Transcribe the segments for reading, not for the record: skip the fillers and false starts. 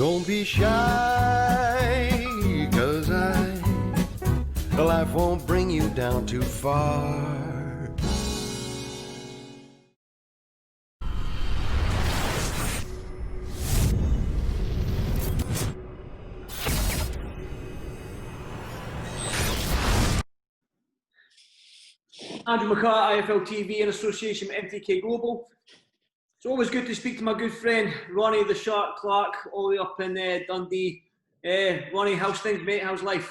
Don't be shy, 'cause life won't bring you down too far. Andrew McCART, IFL TV in association with MTK Global. It's always good to speak to my good friend Ronnie the Shark Clark, all the way up in Dundee. Ronnie, how's things, mate? How's life?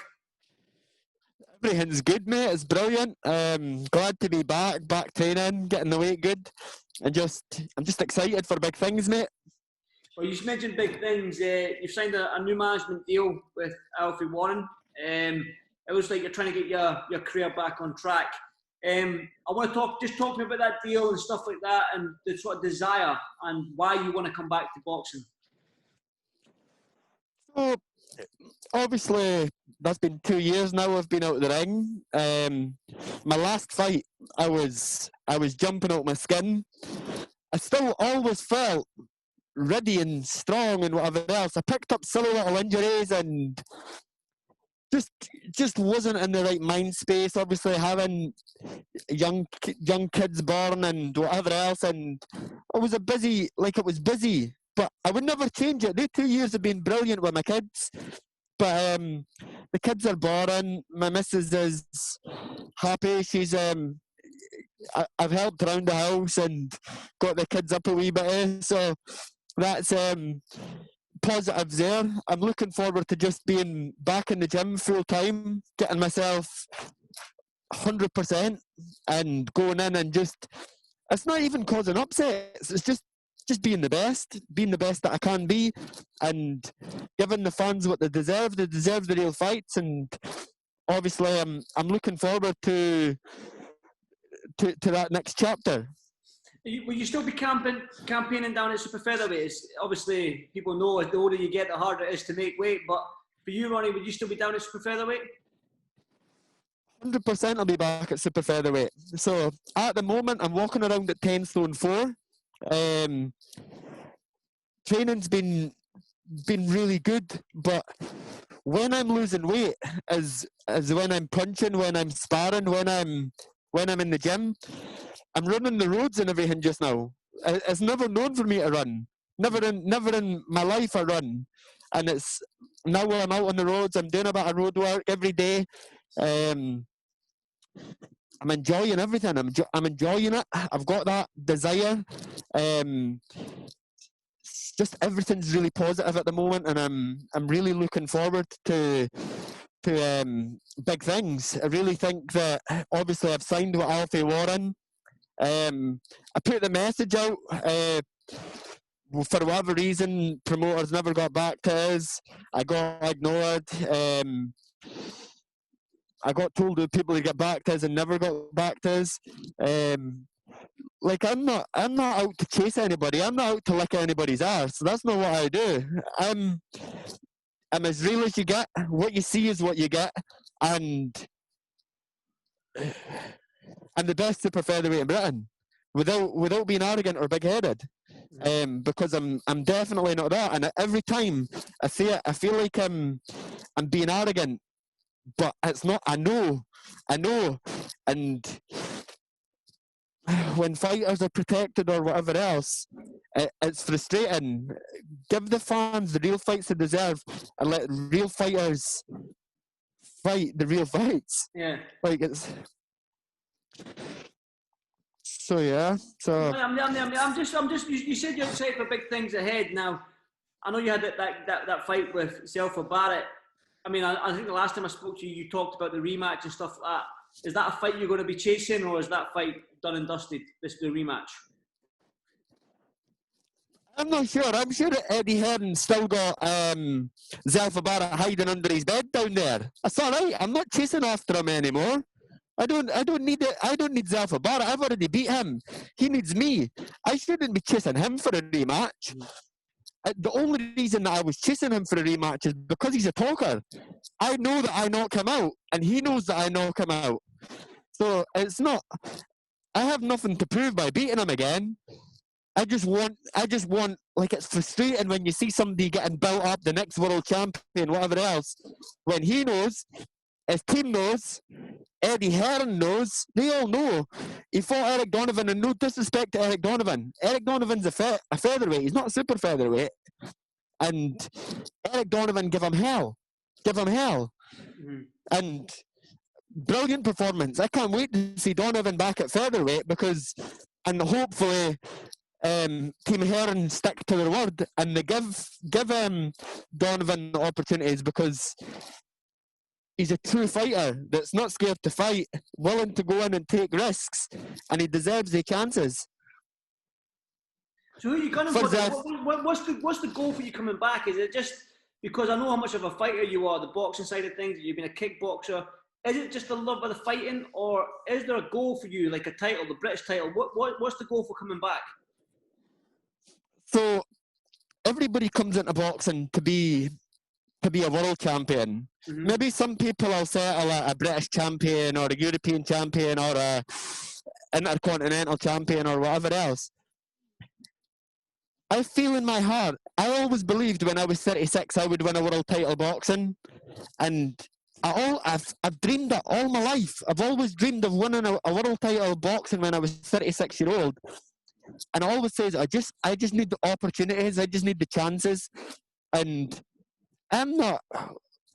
Everything's good, mate. It's brilliant. Glad to be back training, getting the weight good, and I'm just excited for big things, mate. Well, you just mentioned big things. You've signed a new management deal with Alfie Warren. It looks like you're trying to get your career back on track. I want to talk to me about that deal and stuff like that, and the sort of desire and why you want to come back to boxing. So, obviously, that's been 2 years now I've been out of the ring. My last fight, I was jumping out my skin. I still always felt ready and strong and whatever else. I picked up silly little injuries and just wasn't in the right mind space. Obviously, having young kids born and whatever else, and it was busy. But I would never change it. These 2 years have been brilliant with my kids. But the kids are born. My missus is happy. She's I've helped around the house and got the kids up a wee bit. So that's positives there. I'm looking forward to just being back in the gym full time, getting myself 100% and going in and it's not even causing upsets. It's just being the best that I can be, and giving the fans what they deserve. They deserve the real fights, and obviously I'm looking forward to that next chapter. Will you still be campaigning down at super featherweight? Obviously, people know the older you get, the harder it is to make weight. But for you, Ronnie, would you still be down at super featherweight? 100% I'll be back at super featherweight. So at the moment, I'm walking around at 10 stone 4. Training's been really good, but when I'm losing weight is when I'm punching, when I'm sparring, when I'm in the gym. I'm running the roads and everything just now. It's never known for me to run. Never in my life I run. And it's now when I'm out on the roads, I'm doing a bit of road work every day. I'm enjoying everything. I'm enjoying it. I've got that desire. Just everything's really positive at the moment, and I'm really looking forward to big things. I really think that obviously I've signed with Alfie Warren. I put the message out. For whatever reason, promoters never got back to us. I got ignored. I got told that people would get back to us and never got back to us. I'm not out to chase anybody. I'm not out to lick anybody's ass. That's not what I do. I'm as real as you get. What you see is what you get, and I'm the best super featherweight in Britain, without being arrogant or big-headed. Because I'm definitely not that. And every time I see it, I feel like I'm being arrogant, but it's not. I know, and when fighters are protected or whatever else, it's frustrating. Give the fans the real fights they deserve, and let real fighters fight the real fights. Yeah. So yeah. So I'm just. You said you're excited for big things ahead. Now, I know you had that fight with Zelfa Barrett. I mean, I think the last time I spoke to you, you talked about the rematch and stuff like that. Is that a fight you're going to be chasing, or is that fight done and dusted, the rematch? I'm not sure. I'm sure that Eddie Hearn still got Zelfa Barrett hiding under his bed down there. That's all right. I'm not chasing after him anymore. I don't need it. I don't need Zelfa Barrett. I've already beat him. He needs me. I shouldn't be chasing him for a rematch. The only reason that I was chasing him for a rematch is because he's a talker. I know that I knock him out, and he knows that I knock him out. So it's not. I have nothing to prove by beating him again. I just want, like, it's frustrating when you see somebody getting built up, the next world champion, whatever else, when he knows, his team knows, Eddie Hearn knows, they all know. He fought Eric Donovan, and no disrespect to Eric Donovan. Eric Donovan's a featherweight, he's not a super featherweight. And Eric Donovan give him hell. Mm-hmm. And brilliant performance. I can't wait to see Donovan back at featherweight and hopefully Team Hearn stick to their word and they give Donovan the opportunities, because he's a true fighter that's not scared to fight, willing to go in and take risks, and he deserves the chances. So who are you gunning for? What's the goal for you coming back? Is it just because I know how much of a fighter you are, the boxing side of things, you've been a kickboxer? Is it just the love of the fighting, or is there a goal for you, like a title, the British title? What's the goal for coming back? So everybody comes into boxing to be a world champion. Mm-hmm. Maybe some people will settle a British champion or a European champion or a intercontinental champion or whatever else. I feel in my heart, I always believed when I was 36 I would win a world title boxing, and I've dreamed it all my life. I've always dreamed of winning a world title boxing when I was 36 years old. And I always says I just need the opportunities, I just need the chances. And I'm not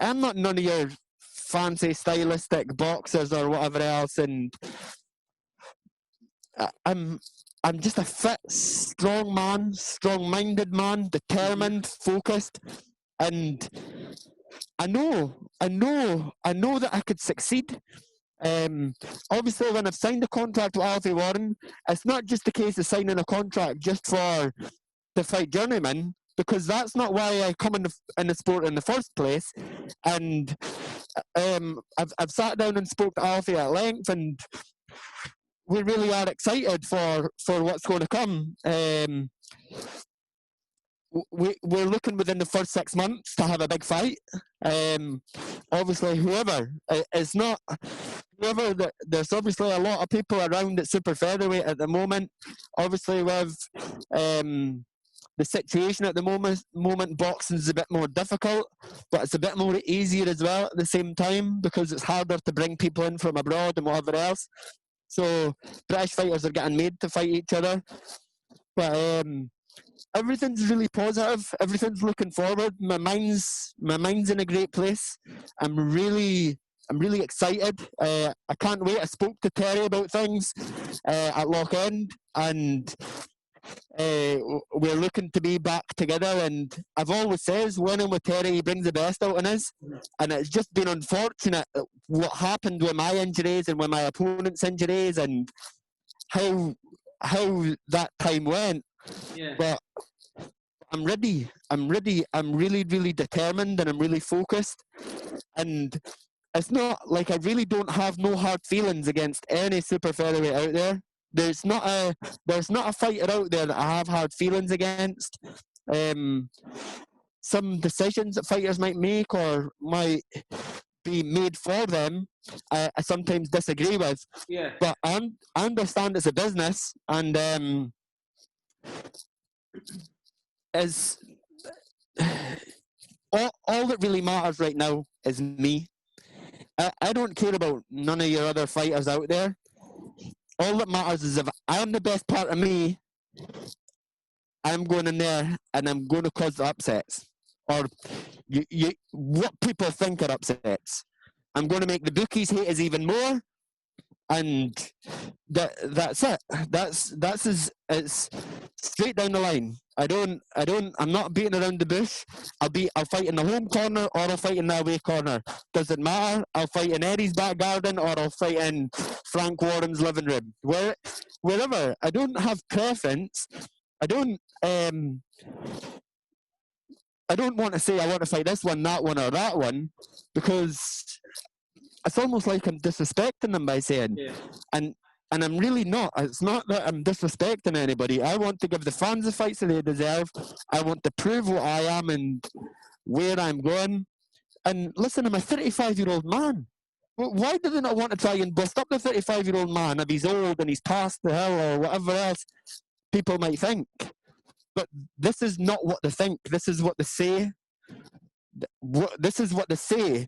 none of your fancy stylistic boxers or whatever else, and I'm just a fit, strong man, strong-minded man, determined, focused, and I know that I could succeed. Obviously, when I've signed a contract with Alfie Warren, it's not just a case of signing a contract just to fight journeyman, because that's not why I come in the sport in the first place. And I've sat down and spoke to Alfie at length, and we really are excited for what's going to come. We're looking within the first 6 months to have a big fight. Obviously, there's obviously a lot of people around at super featherweight at the moment. Obviously, with the situation at the moment, boxing is a bit more difficult, but it's a bit more easier as well at the same time, because it's harder to bring people in from abroad and whatever else. So British fighters are getting made to fight each other. But everything's really positive. Everything's looking forward. My mind's in a great place. I'm really excited. I can't wait. I spoke to Terry about things at Loch End, and we're looking to be back together. And I've always says, winning with Terry, he brings the best out in us. And it's just been unfortunate what happened with my injuries and with my opponent's injuries, and how that time went. Yeah. But I'm ready. I'm really, really determined, and I'm really focused. And it's not like I really don't have no hard feelings against any super featherweight out there. There's not a fighter out there that I have hard feelings against. Some decisions that fighters might make or might be made for them, I sometimes disagree with. Yeah. But I understand it's a business, and is all that really matters right now is me. I don't care about none of your other fighters out there. All that matters is if I'm the best part of me, I'm going in there and I'm going to cause the upsets. Or what people think are upsets. I'm going to make the bookies hate us even more. And that's it. It's straight down the line. I'm not beating around the bush. I'll fight in the home corner or I'll fight in the away corner. Doesn't matter. I'll fight in Eddie's back garden or I'll fight in Frank Warren's living room. Wherever. I don't have preference. I don't want to say I want to fight this one, that one, or that one, because it's almost like I'm disrespecting them by saying, and I'm really not. It's not that I'm disrespecting anybody. I want to give the fans the fights that they deserve. I want to prove what I am and where I'm going. And listen, I'm a 35-year-old man. Why do they not want to try and bust up the 35-year-old man if he's old and he's past the hill or whatever else? people might think. But this is not what they think. This is what they say. This is what they say.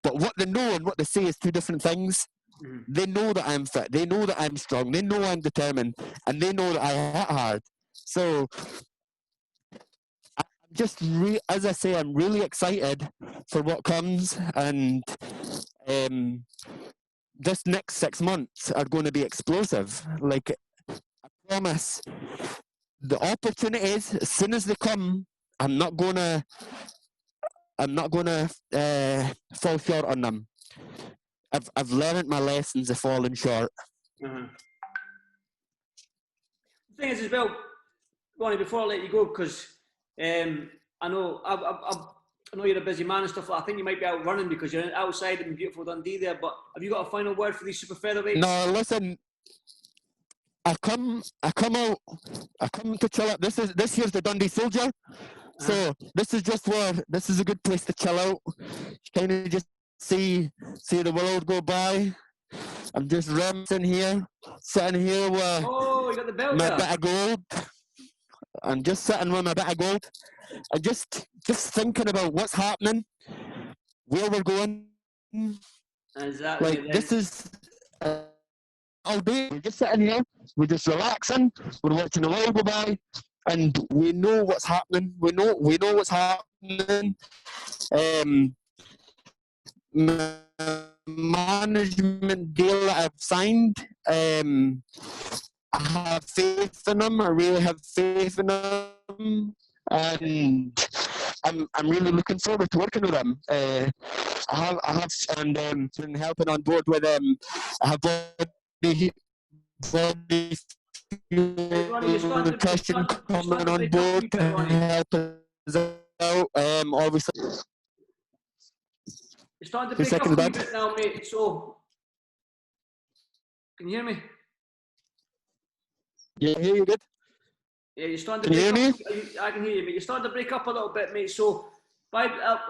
But what they know and what they say is two different things. Mm-hmm. They know that I'm fit. They know that I'm strong. They know I'm determined. And they know that I hit hard. So, as I say, I'm really excited for what comes. And this next 6 months are going to be explosive. Like, I promise, the opportunities, as soon as they come, I'm not gonna fall short on them. I've learned my lessons of falling short. Mm-hmm. The thing is, as well, Ronnie, before I let you go, because I know I know you're a busy man and stuff. I think you might be out running because you're outside in beautiful Dundee there. But have you got a final word for these super featherweights? No, listen. I come to chill out. This here's the Dundee Soldier. So this is a good place to chill out. Kind of just see the world go by. I'm just reminiscing here, sitting here with you got the belt my there. bit of gold. I'm just sitting with my bit of gold. I'm just thinking about what's happening, where we're going. Exactly. Like this is all day. We're just sitting here. We're just relaxing. We're watching the world go by, and we know what's happening. We know what's happening. Management deal that I've signed. I have faith in them. I really have faith in them, and I'm really looking forward to working with them. I have been helping on board with them. I have body nutrition coming on board to help us out. Obviously. You're starting to break up a wee bit now, mate. So, can you hear me? Yeah, I hear you good. Yeah, you're starting to break up. I can hear you, mate. You're starting to break up a little bit, mate. So,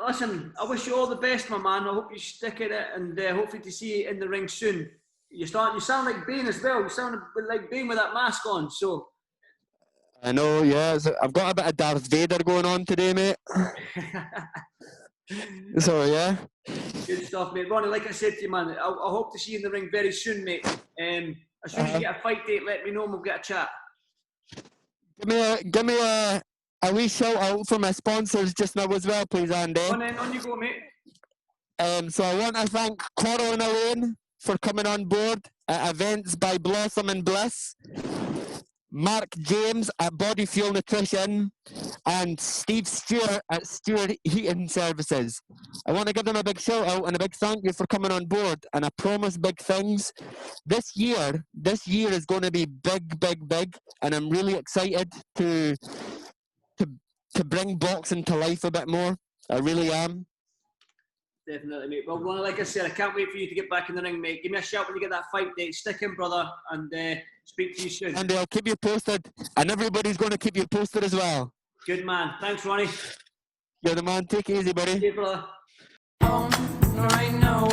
listen, I wish you all the best, my man. I hope you stick at it, and hopefully to see you in the ring soon. You sound like Bane as well. You sound like Bane with that mask on. So. I know, yeah. I've got a bit of Darth Vader going on today, mate. So, yeah. Good stuff, mate. Ronnie, like I said to you, man, I hope to see you in the ring very soon, mate. As soon as you get a fight date, let me know and we'll get a chat. Give me a wee shout out for my sponsors just now as well, please, Andy. On you go, mate. So I want to thank Coral and Elaine for coming on board at Events by Blossom and Bliss, Mark James at Body Fuel Nutrition, and Steve Stewart at Stewart Heating Services. I want to give them a big shout out and a big thank you for coming on board, and I promise big things. This year is going to be big, big, big, and I'm really excited to bring boxing to life a bit more. I really am. Definitely, mate. Well, Ronnie, like I said, I can't wait for you to get back in the ring, mate. Give me a shout when you get that fight date. Stick in, brother, and speak to you soon. And I'll keep you posted, and everybody's going to keep you posted as well. Good man. Thanks, Ronnie. You're the man. Take it easy, buddy. See you, brother. Right now,